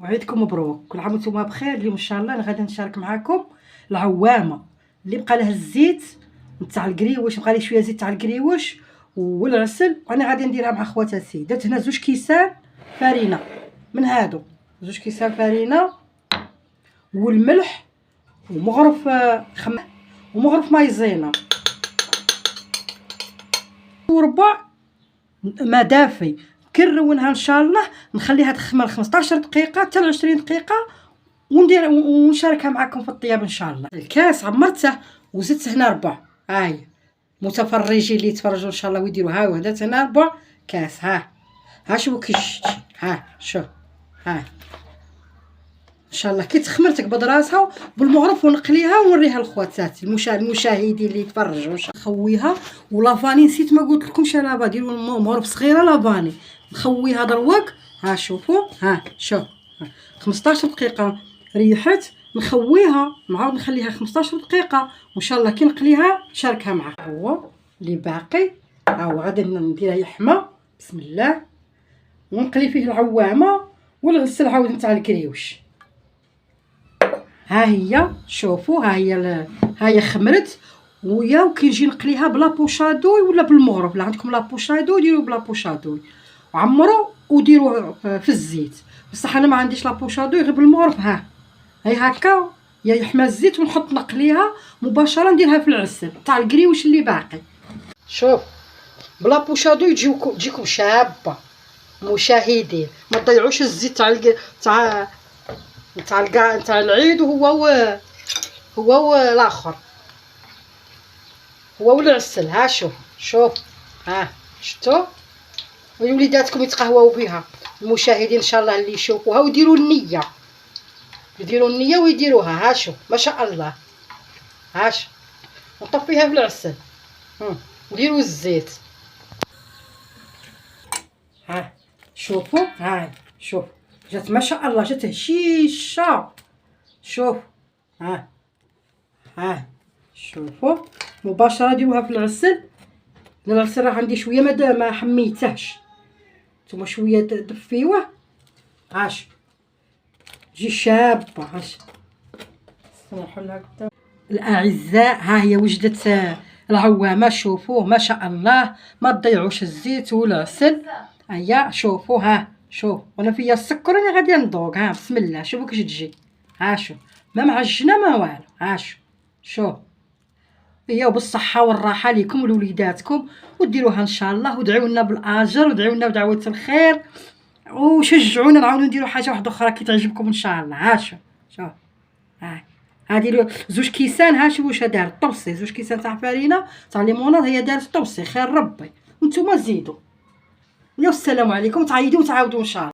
وعيدكم مبروك، كل عام وانتم بخير. اليوم ان شاء الله انا غادي نشارك معكم العوامه اللي بقى لها الزيت نتاع القريوش، بقى لي شويه زيت تاع القريوش والعسل، وانا غادي نديرها مع خواتاتي. درت هنا 2 كيسان فرينه من هادو، 2 كيسان فرينه والملح ومغرف ومغرف مايزينا وربع ما دافي. كنرونها ان شاء الله، نخليها تخمر 15 دقيقه حتى ل 20 دقيقه وندير ونشاركها معكم في الطياب ان شاء الله. الكاس عمرته وزدت هنا ربع، هاي متفرجين اللي يتفرجوا ان شاء الله ويديروا. ها وهدات هنا ربع كاس. ها شوفوا كي شتي، ها شوف، ها ان شاء الله كي تخمر تقبض راسها بالمغرف ونقليها ونوريها لخواتاتي المشاهدين اللي يتفرجوا. نخويها ولافاني نسيت ما قلت لكمش انا ديروا مغرف صغيره لافاني نخويها دروك. ها شوفوا، ها شوف، 15 دقيقه ريحت، نخويها نعاود نخليها 15 دقيقه وان شاء الله كي نقليها نشاركها معكم. هو اللي باقي ها هو غادي نديرها يحمى بسم الله، ونقلي فيه العوامه والعسل عاود نتاع الكريوش. ها هي شوفوا، ها هي خمرت ويا وكي نجي نقليها بلا بوشادوي ولا بالمغرف. لا عندكم لا بوشادوي ديروا بلا بوشادوي وعمروا وديروه في الزيت، بصح انا ما عنديش لا بوشادوي غير بالمغرف. هاي هكا يا يحمى الزيت ونحط نقليها مباشره نديرها في العسل تاع القريوش اللي باقي. شوف بلا بوشادوي تجيكم شابه مشاهدين، ما تضيعوش الزيت تاع العيد. وهو الاخر هو والعسل. ها شوف ها شفتوا، وليداتكم يتقهواو بها المشاهدين ان شاء الله اللي يشوفوها ويديروا النيه، ويديروها. ها شوف ما شاء الله، ها نطفيها في العسل نديروا الزيت. ها شوفوا، ها شوف جات ما شاء الله، جات هشيشه. شوف ها شوفوا مباشره ديروها في العسل. العسل راه عندي شويه ما حميتهش، نتوما شويه دفيوه. هاش تجي شابه. هاش سمحوا لها الاعزاء، ها هي وجدت العوامه. شوفوا ما شاء الله، ما تضيعوش الزيت والعسل. هيا شوفوا، ها شوف وانا فيا السكر انا غادي نذوق. ها بسم الله شوفوا كيش تجي. ها شوف ما معجنه ما والو. ها شوف هي وبالصحه والراحه ليكم ولوليداتكم، وديروها ان شاء الله ودعيو لنا بالاجر ودعيو لنا بدعوه الخير وشجعونا نعاودو نديرو حاجه واحده اخرى كي تعجبكم ان شاء الله. ها شوف ها ديروا 2 كيسان. ها شوفوا واش دارت طبسي 2 كيسان تاع فرينه تاع ليموناد، هي دارت طبسي خير ربي، وانتم زيدوا. والسلام عليكم، تعيدوا وتعاودوا ان شاء الله.